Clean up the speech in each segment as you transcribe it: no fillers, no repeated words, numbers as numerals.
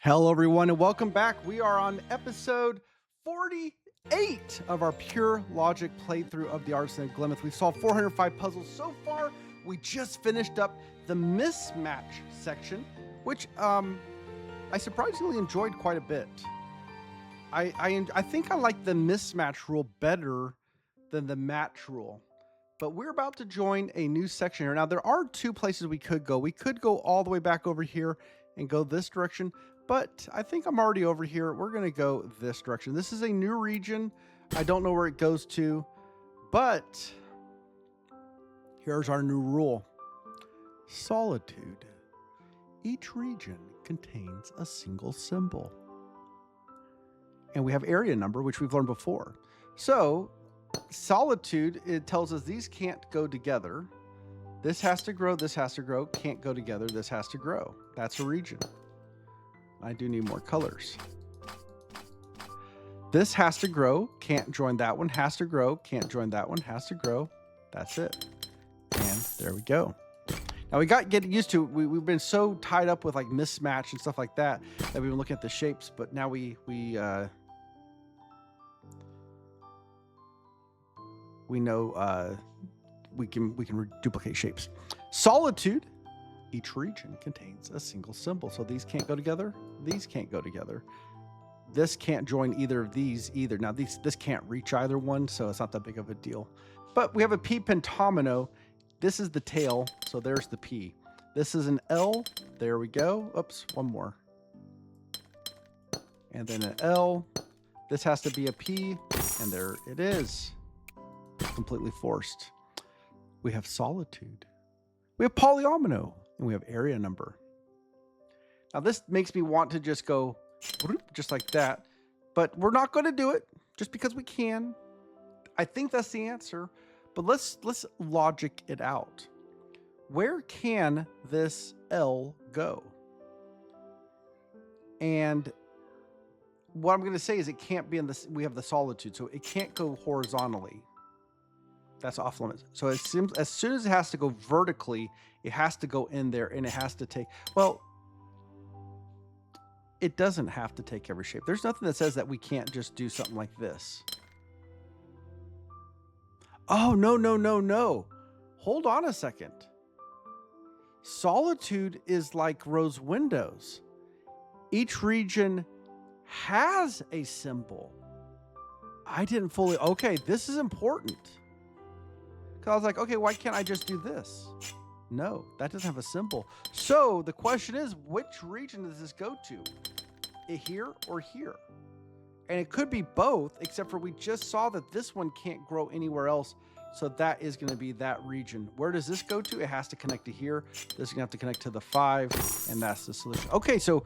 Hello, everyone, and welcome back. We are on episode 48 of our pure logic playthrough of the Artisan of Glimmith. We've solved 405 puzzles so far. We just finished up the mismatch section, which I surprisingly enjoyed quite a bit. I think I like the mismatch rule better than the match rule. But we're about to join a new section here. Now, there are two places we could go. We could go all the way back over here and go this direction, but I think I'm already over here. We're going to go this direction. This is a new region. I don't know where it goes to, but here's our new rule. Solitude. Each region contains a single symbol. And we have area number, which we've learned before. So Solitude, it tells us these can't go together. This has to grow, this has to grow, can't go together, this has to grow. That's a region. I do need more colors. This has to grow, can't join that one, has to grow, can't join that one, has to grow. That's it. And there we go. Now we got getting used to, we've been so tied up with like mismatch and stuff like that we've been looking at the shapes, but now we know we can duplicate shapes. Solitude, each region contains a single symbol. So these can't go together. These can't go together. This can't join either of these either. Now this can't reach either one, so it's not that big of a deal. But we have a P pentomino. This is the tail, so there's the P. This is an L. There we go. Oops, one more. And then an L. This has to be a P, and there it is. Completely forced. We have solitude. We have polyomino, and we have area number. Now this makes me want to just go just like that, but we're not going to do it just because we can. I think that's the answer, but let's logic it out. Where can this L go? And what I'm going to say is it can't be in this. We have the solitude, so it can't go horizontally. That's off limits. So it seems as soon as it has to go vertically, it has to go in there and it has to take, well, it doesn't have to take every shape. There's nothing that says that we can't just do something like this. Oh, no. Hold on a second. Solitude is like rose windows. Each region has a symbol. I didn't fully, okay, this is important. Because I was like, okay, why can't I just do this? No, that doesn't have a symbol. So the question is, which region does this go to? Here or here? And it could be both, except for we just saw that this one can't grow anywhere else. So that is going to be that region. Where does this go to? It has to connect to here. This is going to have to connect to the 5, and that's the solution. Okay, so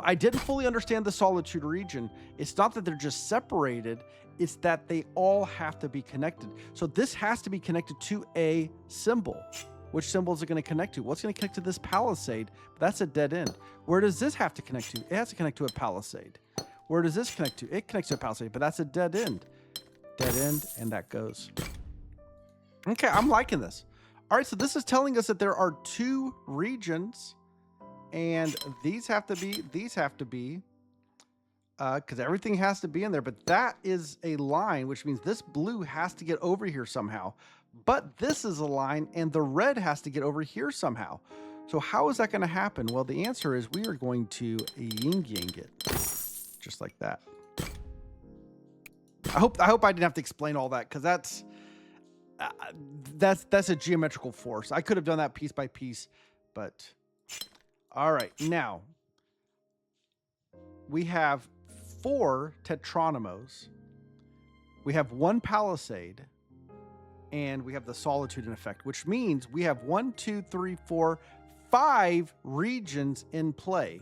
I didn't fully understand the solitude region. It's not that they're just separated. It's that they all have to be connected. So this has to be connected to a symbol. Which symbol is it going to connect to? Well, it's going to connect to this palisade. But that's a dead end. Where does this have to connect to? It has to connect to a palisade. Where does this connect to? It connects to a palisade, but that's a dead end. Dead end, and that goes. Okay, I'm liking this. All right, so this is telling us that there are 2 regions, and these have to be, because everything has to be in there, but that is a line, which means this blue has to get over here somehow. But this is a line, and the red has to get over here somehow. So how is that going to happen? Well, the answer is we are going to yin-yang it, just like that. I hope I didn't have to explain all that, because that's a geometrical force. I could have done that piece by piece, but all right. Now we have 4 tetronymos. We have 1 palisade, and we have the solitude in effect, which means we have 1, 2, 3, 4, 5 regions in play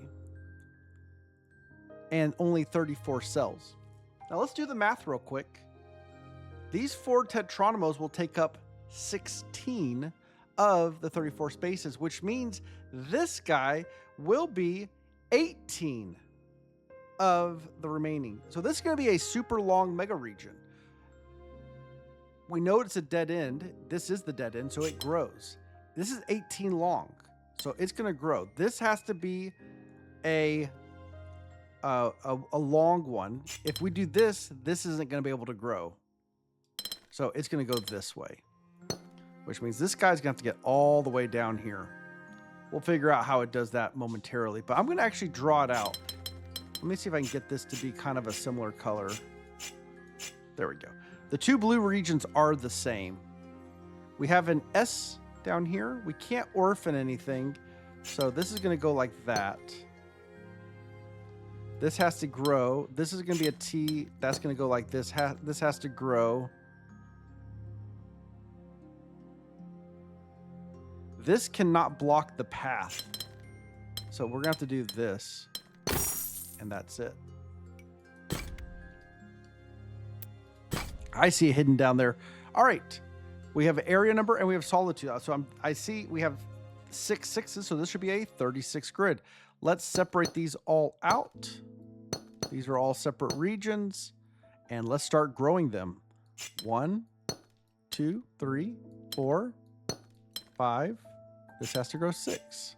and only 34 cells. Now let's do the math real quick. These 4 tetronymos will take up 16 of the 34 spaces, which means this guy will be 18 of the remaining. So this is going to be a super long mega region. We know it's a dead end. This is the dead end, so it grows. This is 18 long, so it's going to grow. This has to be a a long one. If we do this, this isn't going to be able to grow. So it's going to go this way, which means this guy's going to have to get all the way down here. We'll figure out how it does that momentarily, but I'm going to actually draw it out. Let me see if I can get this to be kind of a similar color. There we go. The two blue regions are the same. We have an S down here. We can't orphan anything, so this is going to go like that. This has to grow. This is going to be a T. That's going to go like this. This has to grow. This cannot block the path. So we're going to have to do this. And that's it. I see it hidden down there. All right. We have area number and we have solitude. So I see we have 6 6s. So this should be a 36 grid. Let's separate these all out. These are all separate regions. And let's start growing them. 1, 2, 3, 4, 5. This has to grow 6.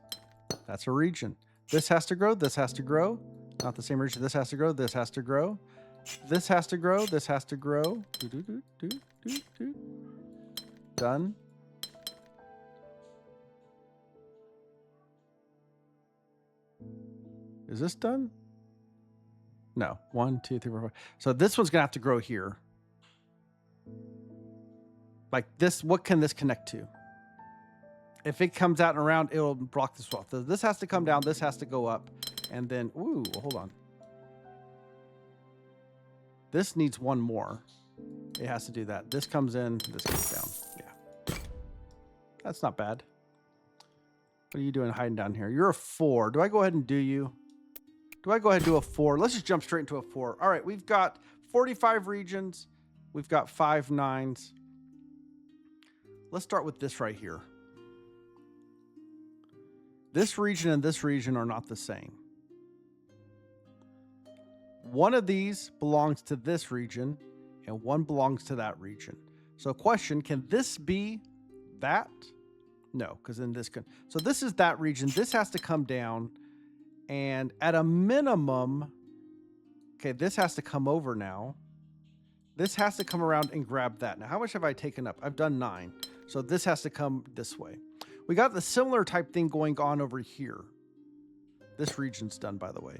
That's a region. This has to grow. This has to grow. Not the same region. This has to grow. This has to grow. This has to grow. This has to grow. Done. Is this done? No. 1, 2, 3, 4, 5. So this one's going to have to grow here. Like this, what can this connect to? If it comes out and around, it'll block this off. So this has to come down. This has to go up. And then, ooh, hold on. This needs one more. It has to do that. This comes in. This comes down. Yeah. That's not bad. What are you doing hiding down here? You're a 4. Do I go ahead and do you? Do I go ahead and do a 4? Let's just jump straight into a 4. All right, we've got 45 regions. We've got 5 9s. Let's start with this right here. This region and this region are not the same. One of these belongs to this region and one belongs to that region. So question, can this be that? No, because then this can. So this is that region. This has to come down. And at a minimum, okay, this has to come over now. This has to come around and grab that. Now, how much have I taken up? I've done 9. So this has to come this way. We got the similar type thing going on over here. This region's done, by the way.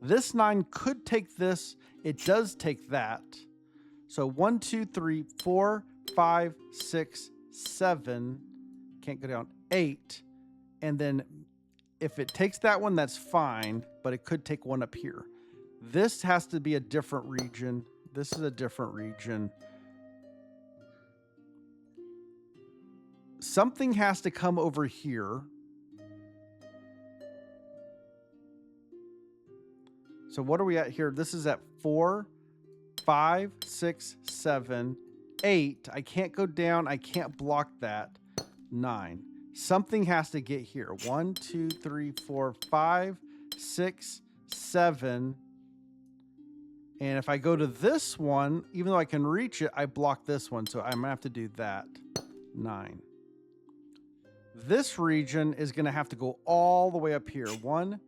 This 9 could take this. It does take that. So 1, 2, 3, 4, 5, 6, 7. Can't go down. 8. And then if it takes that one, that's fine. But it could take one up here. This has to be a different region. This is a different region. Something has to come over here. So what are we at here? This is at 4, 5, 6, 7, 8. I can't go down. I can't block that. 9. Something has to get here. 1, 2, 3, 4, 5, 6, 7. And if I go to this one, even though I can reach it, I block this one. So I'm going to have to do that. 9. This region is going to have to go all the way up here. 1,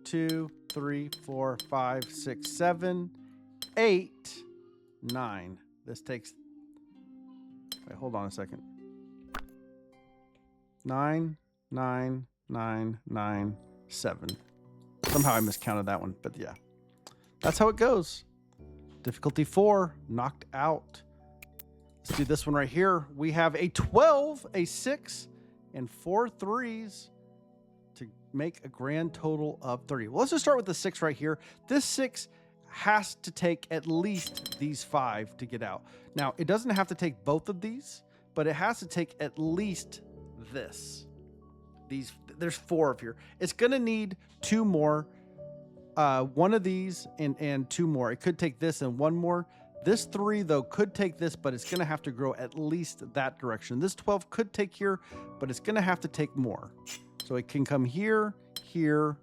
2, 3, 4, 5, 6, 7, 8, 9. This takes... Wait, hold on a second. 9, 9, 9, 9, 7. Somehow I miscounted that one, but yeah. That's how it goes. Difficulty 4, knocked out. Let's do this one right here. We have a 12, a 6, and 4 3s to make a grand total of 30. Well, let's just start with the 6 right here. This 6 has to take at least these 5 to get out. Now, it doesn't have to take both of these, but it has to take at least this. There's 4 of here. It's going to need 2 more. One of these and 2 more. It could take this and 1 more. This 3, though, could take this, but it's going to have to grow at least that direction. This 12 could take here, but it's going to have to take more. So it can come here, here.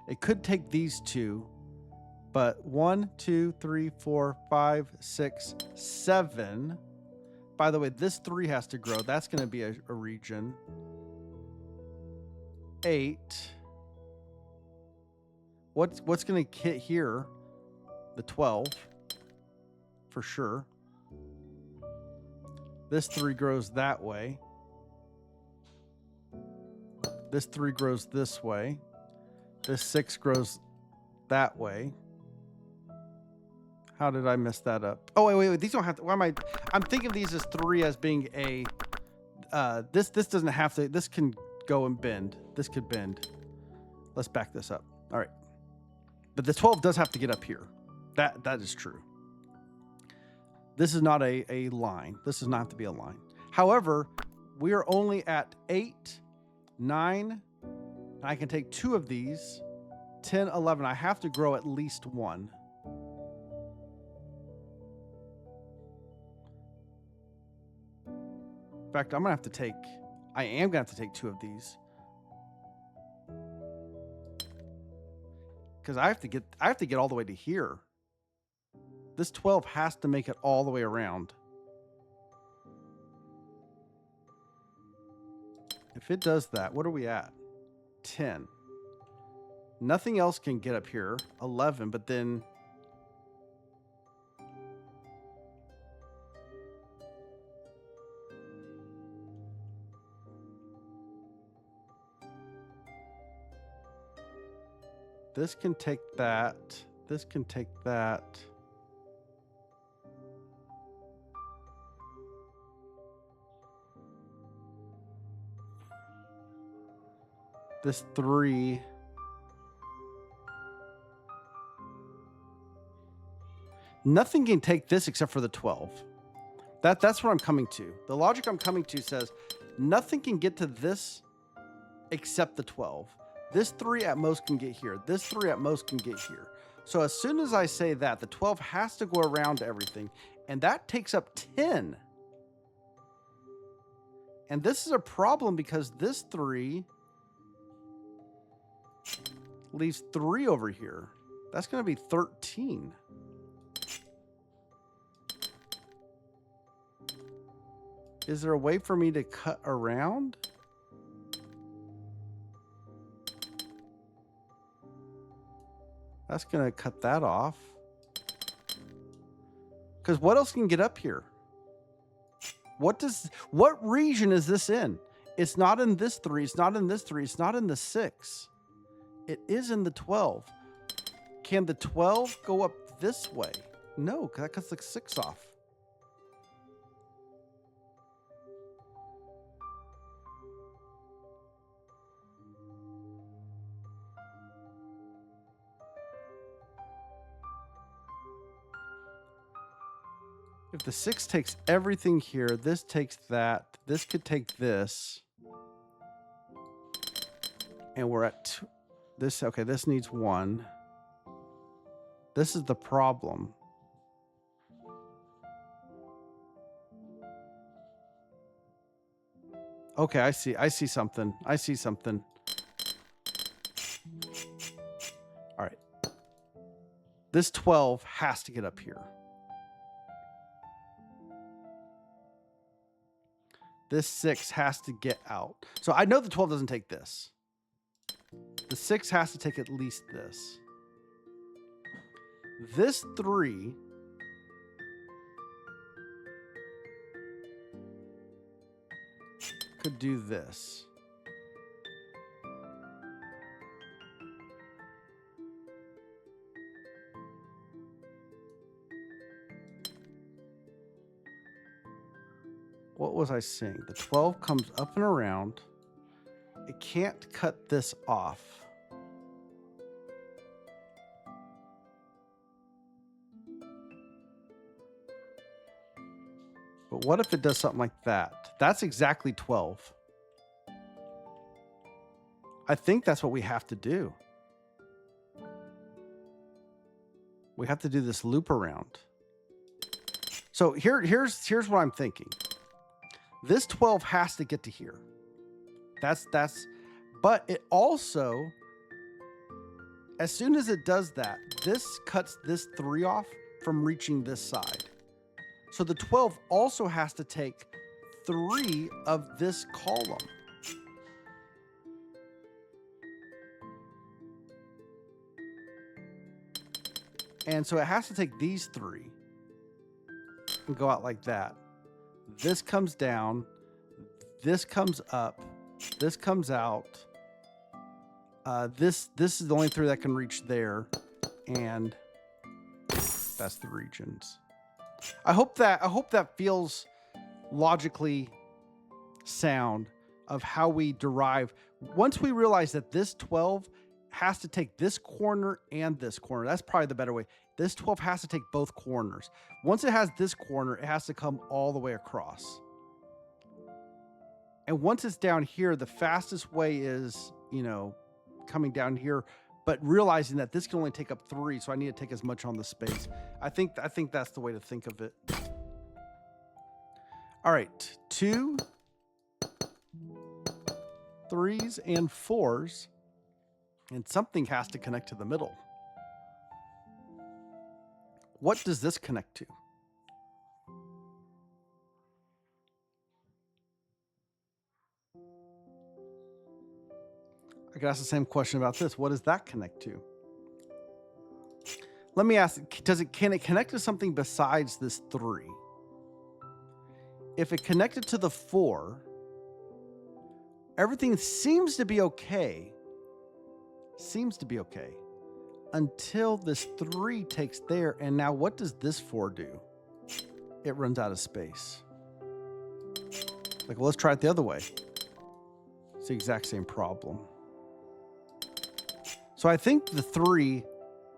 It could take these 2, but 1, 2, 3, 4, 5, 6, 7. By the way, this 3 has to grow. That's going to be a region. 8. What's going to hit here? The 12, for sure. This 3 grows that way. This 3 grows this way. This 6 grows that way. How did I mess that up? Oh, wait. These don't have to. Why am I? I'm thinking of these as 3 as being a. This doesn't have to. This can go and bend. This could bend. Let's back this up. All right. But the 12 does have to get up here. That is true. This is not a line. This does not have to be a line. However, we are only at 8, 9. I can take 2 of these. 10, 11. I have to grow at least 1. In fact, I am going to have to take 2 of these. Because I have to get all the way to here. This 12 has to make it all the way around. If it does that, what are we at? 10. Nothing else can get up here. 11, but then this can take that. This can take that. This 3. Nothing can take this except for the 12. That's what I'm coming to. The logic I'm coming to says nothing can get to this except the 12. This 3 at most can get here. This 3 at most can get here. So as soon as I say that, the 12 has to go around everything. And that takes up 10. And this is a problem because this 3 leaves 3 over here. That's going to be 13. Is there a way for me to cut around? That's going to cut that off. Because what else can get up here? What region is this in? It's not in this 3. It's not in this 3. It's not in the 6. It is in the 12. Can the 12 go up this way? No, because that cuts the 6 off. If the 6 takes everything here, this takes that. This could take this. And we're at this. Okay, this needs 1. This is the problem. Okay, I see something. I see something. All right. This 12 has to get up here. This 6 has to get out. So I know the 12 doesn't take this. The 6 has to take at least this. This 3 could do this. What was I saying? The 12 comes up and around. It can't cut this off. But what if it does something like that? That's exactly 12. I think that's what we have to do. We have to do this loop around. So here's what I'm thinking. This 12 has to get to here. But it also, as soon as it does that, this cuts this 3 off from reaching this side. So the 12 also has to take 3 of this column. And so it has to take these three and go out like that. This comes down. This comes up. This comes out. This is the only three that can reach there. And that's the regions. I hope that feels logically sound of how we derive. Once we realize that this 12 has to take this corner and this corner, that's probably the better way. This 12 has to take both corners. Once it has this corner, it has to come all the way across. And once it's down here, the fastest way is, coming down here, but realizing that this can only take up 3, so I need to take as much on the space. I think that's the way to think of it. All right, 2, 3s, and 4s, and something has to connect to the middle. What does this connect to? I could ask the same question about this. What does that connect to? Let me ask, can it connect to something besides this 3? If it connected to the 4, everything seems to be okay. Until this 3 takes there, and now what does this 4 do? It runs out of space. Like, well, let's try it the other way. It's the exact same problem. So I think the 3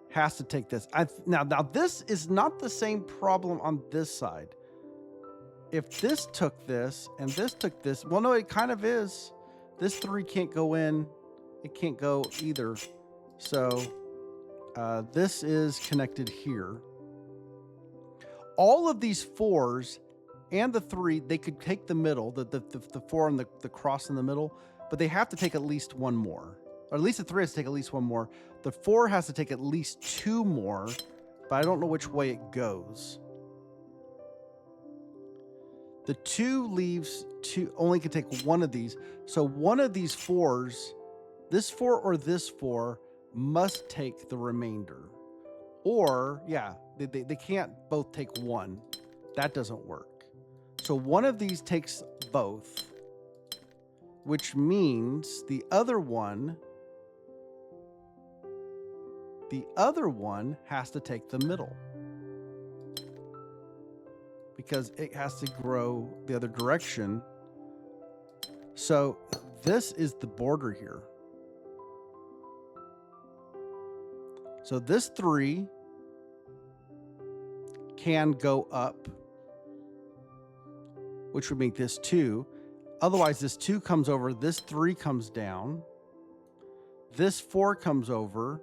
has to take this. Now this is not the same problem on this side. If this took this and this took this, well, no, it kind of is. This 3 can't go in. It can't go either. So this is connected here. All of these 4s and the 3, they could take the middle, the 4 and the cross in the middle, but they have to take at least one more. Or at least the 3 has to take at least one more. The 4 has to take at least 2 more, but I don't know which way it goes. The 2 leaves 2, only can take one of these. So one of these 4s, this 4 or this 4, must take the remainder. Or, yeah, they can't both take one. That doesn't work. So one of these takes both, which means the other one has to take the middle, because it has to grow the other direction. So this is the border here. So this 3 can go up, which would make this 2. Otherwise, this 2 comes over, this 3 comes down, this 4 comes over,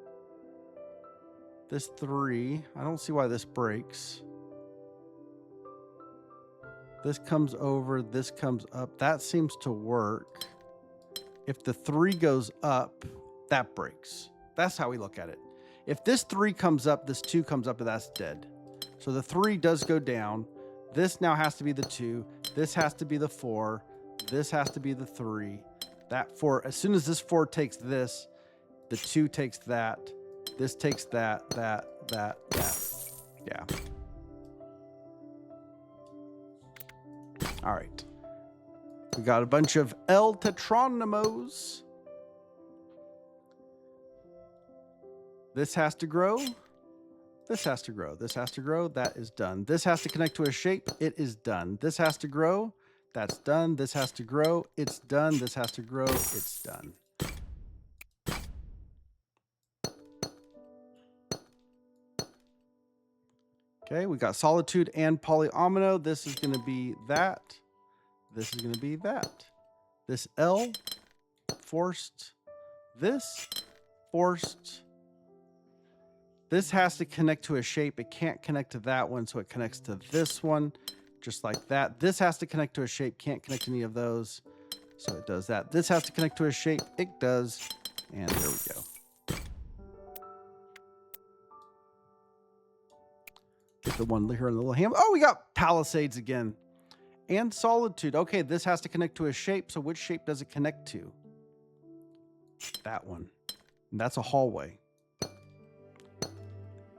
this 3, I don't see why this breaks. This comes over, this comes up. That seems to work. If the 3 goes up, that breaks. That's how we look at it. If this 3 comes up, this 2 comes up, and that's dead. So the 3 does go down. This now has to be the 2. This has to be the 4. This has to be the 3. That 4, as soon as this 4 takes this, the 2 takes that. This takes that. Yeah. All right. We got a bunch of L tetronymos. This has to grow. This has to grow. This has to grow. That is done. This has to connect to a shape. It is done. This has to grow. That's done. This has to grow. It's done. This has to grow. It's done. Okay, we got Solitude and Polyomino. This is going to be that. This is going to be that. This L, forced. This, forced. This has to connect to a shape. It can't connect to that one, so it connects to this one, just like that. This has to connect to a shape. Can't connect to any of those, so it does that. This has to connect to a shape. It does, and there we go. Get the one here in the little hand. Oh, we got Palisades again. And Solitude. Okay, this has to connect to a shape. So which shape does it connect to? That one. And that's a hallway.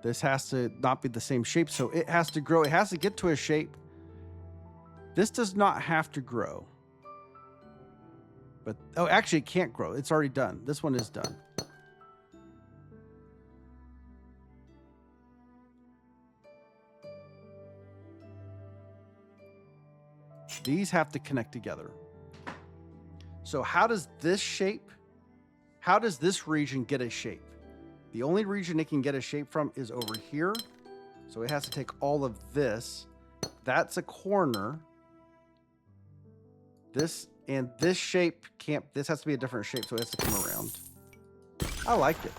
This has to not be the same shape, so it has to grow. It has to get to a shape. This does not have to grow. But, oh, actually it can't grow. It's already done. This one is done. These have to connect together. So how does this shape, how does this region get a shape? The only region it can get a shape from is over here. So it has to take all of this. That's a corner. This and this shape can't, this has to be a different shape, so it has to come around. I like it.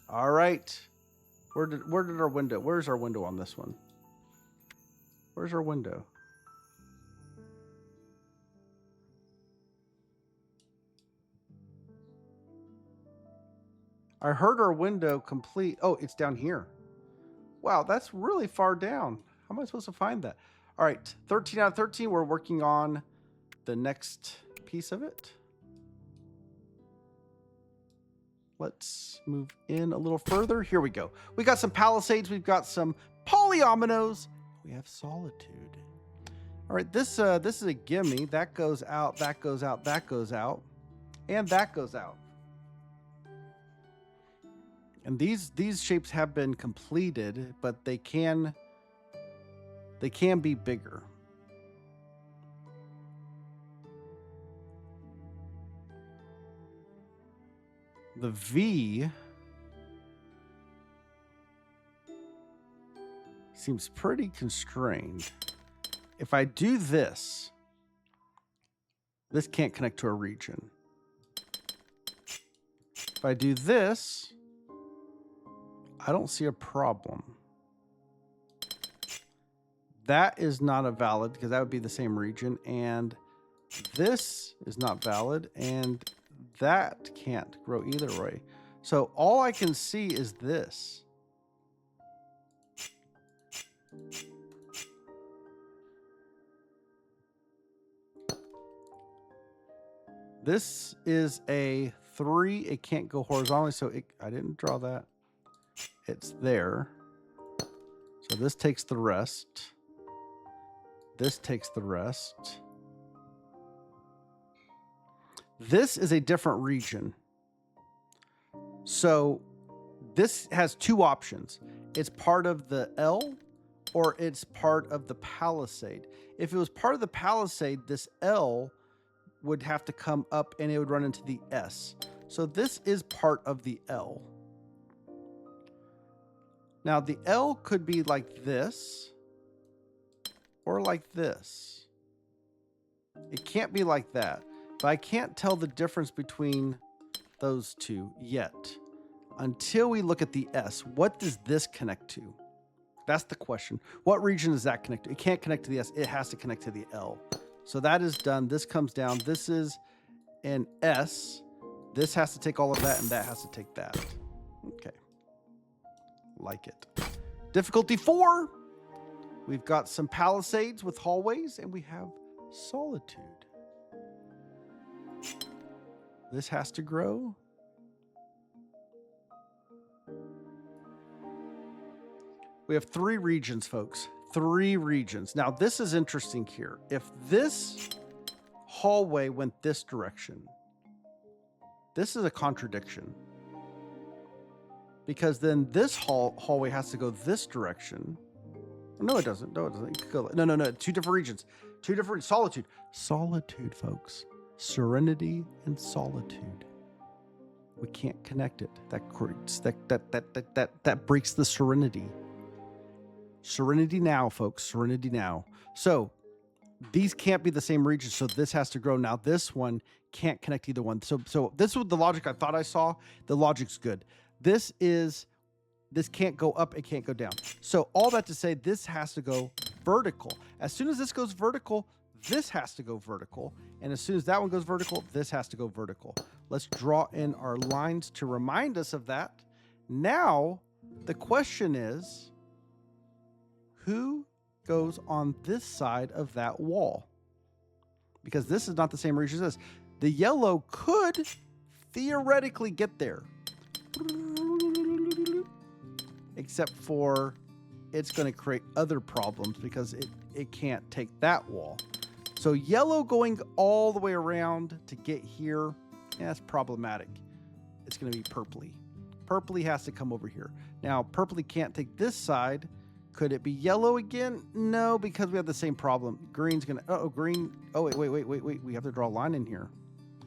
All right. Where did our window, where's our window on this one? Where's our window? I heard our window complete. Oh, it's down here. Wow, that's really far down. How am I supposed to find that? All right, 13 out of 13. We're working on the next piece of it. Let's move in a little further. Here we go. We got some palisades. We've got some polyominoes. We have solitude. All right, this is a gimme. That goes out, that goes out, that goes out, and that goes out. And these shapes have been completed, but they can be bigger. The V seems pretty constrained. If I do this, this can't connect to a region. If I do this, I don't see a problem. That is not a valid because that would be the same region. And this is not valid. And that can't grow either way. So all I can see is this. This is a 3. It can't go horizontally, so I didn't draw that. It's there. So this takes the rest. This takes the rest. This is a different region. So this has two options. It's part of the L or it's part of the palisade. If it was part of the palisade, this L would have to come up and it would run into the S. So this is part of the L. Now the L could be like this or like this. It can't be like that. But I can't tell the difference between those two yet. Until we look at the S. What does this connect to? That's the question. What region does that connect to? It can't connect to the S. It has to connect to the L. So that is done. This comes down. This is an S. This has to take all of that, and that has to take that. Okay. Like it. Difficulty 4. We've got some palisades with hallways, and we have solitude. This has to grow. We have 3 regions, folks. 3 regions. Now, this is interesting here. If this hallway went this direction, this is a contradiction. Because then this hallway has to go this direction. No, it doesn't. No, it doesn't. It could go, no. 2 different regions. 2 different solitude. Solitude, folks. Serenity and solitude. We can't connect it. That breaks the serenity. Serenity now, folks. Serenity now. So these can't be the same region. So this has to grow. Now this one can't connect either one. So this was the logic I thought I saw. The logic's good. This can't go up. It can't go down. So all that to say, this has to go vertical. As soon as this goes vertical, this has to go vertical. And as soon as that one goes vertical, this has to go vertical. Let's draw in our lines to remind us of that. Now, the question is, who goes on this side of that wall? Because this is not the same region as this. The yellow could theoretically get there. except for it's going to create other problems because it can't take that wall. So yellow going all the way around to get here, yeah, that's problematic. It's going to be purpley. Purpley has to come over here. Now, purpley can't take this side. Could it be yellow again? No, because we have the same problem. Green's going to, green. Oh, wait. We have to draw a line in here.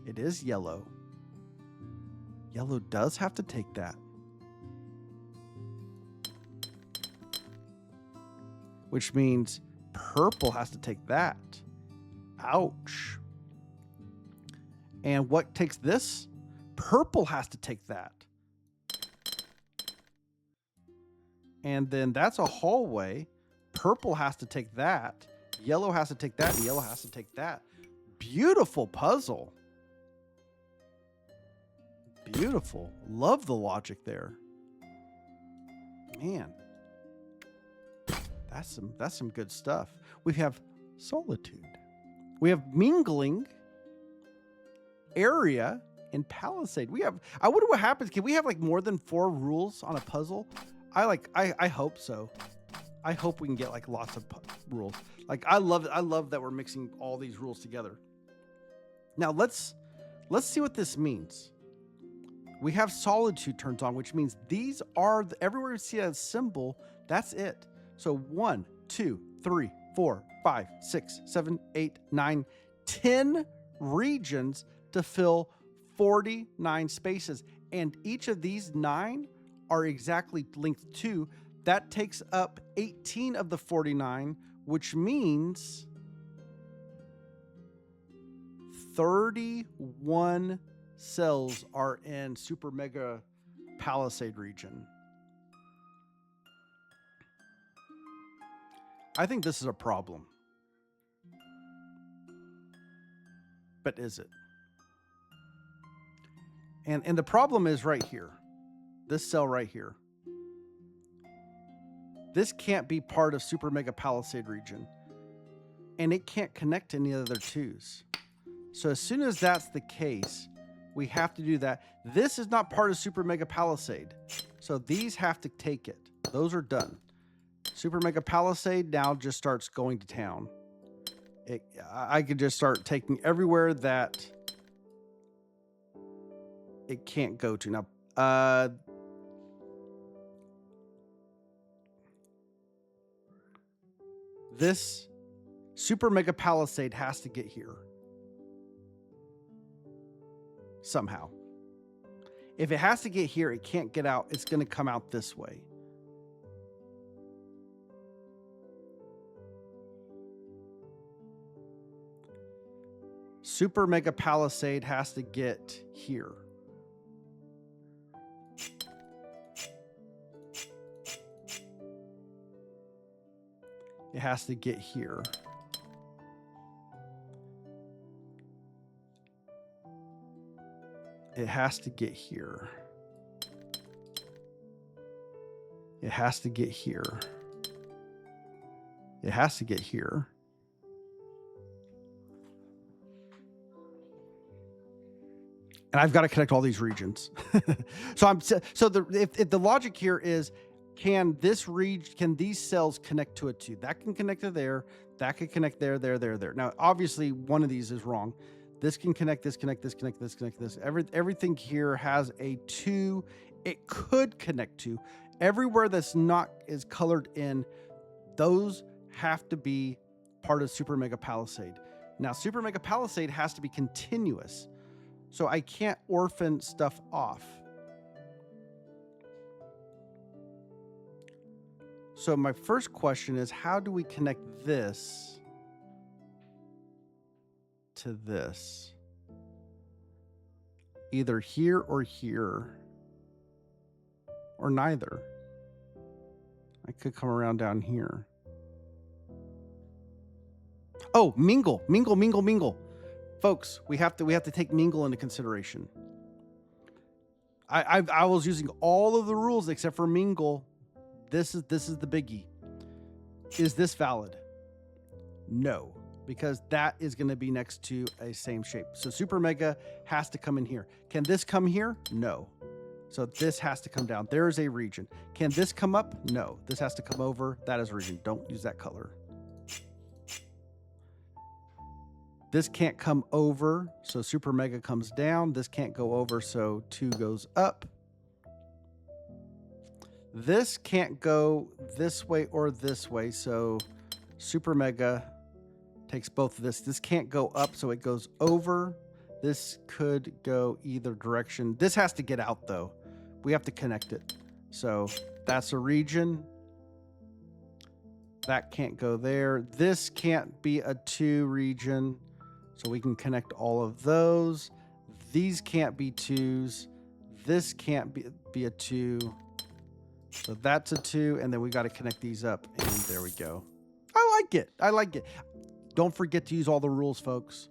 It is yellow. Yellow does have to take that. Which means purple has to take that. Ouch. And what takes this? Purple has to take that. And then that's a hallway. Purple has to take that. Yellow has to take that. And yellow has to take that. Beautiful puzzle. Beautiful. Love the logic there. Man. That's some good stuff. We have solitude. We have mingling, area, and palisade. I wonder what happens. Can we have like more than 4 rules on a puzzle? I hope so. I hope we can get like lots of rules. Like I love that we're mixing all these rules together. Now let's see what this means. We have solitude turns on, which means these are everywhere you see a symbol, that's it. So 1, 2, 3, 4, 5, 6, 7, 8, 9, 10 regions to fill 49 spaces. And each of these 9 are exactly linked to. That takes up 18 of the 49, which means 31 cells are in Super Mega Palisade region. I think this is a problem. But is it? And the problem is right here. This cell right here. This can't be part of Super Mega Palisade region. And it can't connect to any other 2s. So as soon as that's the case, we have to do that. This is not part of Super Mega Palisade. So these have to take it. Those are done. Super Mega Palisade now just starts going to town. I could just start taking everywhere that it can't go to. Now, this Super Mega Palisade has to get here. Somehow. If it has to get here, it can't get out. It's going to come out this way. Super Mega Palisade has to get here. It has to get here. It has to get here. It has to get here. It has to get here. And I've got to connect all these regions. If the logic here is, can these cells connect to a 2? That can connect to there. That can connect there. Now, obviously, one of these is wrong. This can connect this, connect this, connect this, connect this. Everything here has a 2. It could connect to. Everywhere that's not is colored in, those have to be part of Super Mega Palisade. Now, Super Mega Palisade has to be continuous. So I can't orphan stuff off. So my first question is, how do we connect this to this? Either here or here. Or neither. I could come around down here. Oh, mingle. Folks, we have to take mingle into consideration. I was using all of the rules except for mingle. This is the biggie. Is this valid? No, because that is going to be next to a same shape. So Super Mega has to come in here. Can this come here? No. So this has to come down. There is a region. Can this come up? No. This has to come over. That is a region. Don't use that color. This can't come over, so super mega comes down. This can't go over, so 2 goes up. This can't go this way or this way, so super mega takes both of this. This can't go up, so it goes over. This could go either direction. This has to get out, though. We have to connect it. So that's a region. That can't go there. This can't be a 2 region, so we can connect all of those. These can't be 2s. This can't be a 2. So that's a 2, and then we got to connect these up, and there we go. I like it. I like it. Don't forget to use all the rules, folks.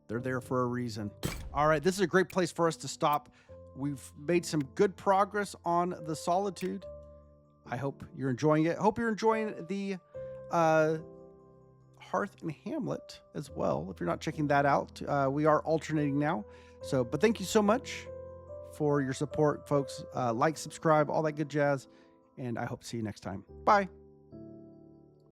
They're there for a reason. All right, this is a great place for us to stop. We've made some good progress on the Solitude. I hope you're enjoying it. I hope you're enjoying the Hearth and Hamlet as well. If you're not checking that out, we are alternating now. But thank you so much for your support, folks. Like, subscribe, all that good jazz. And I hope to see you next time. Bye.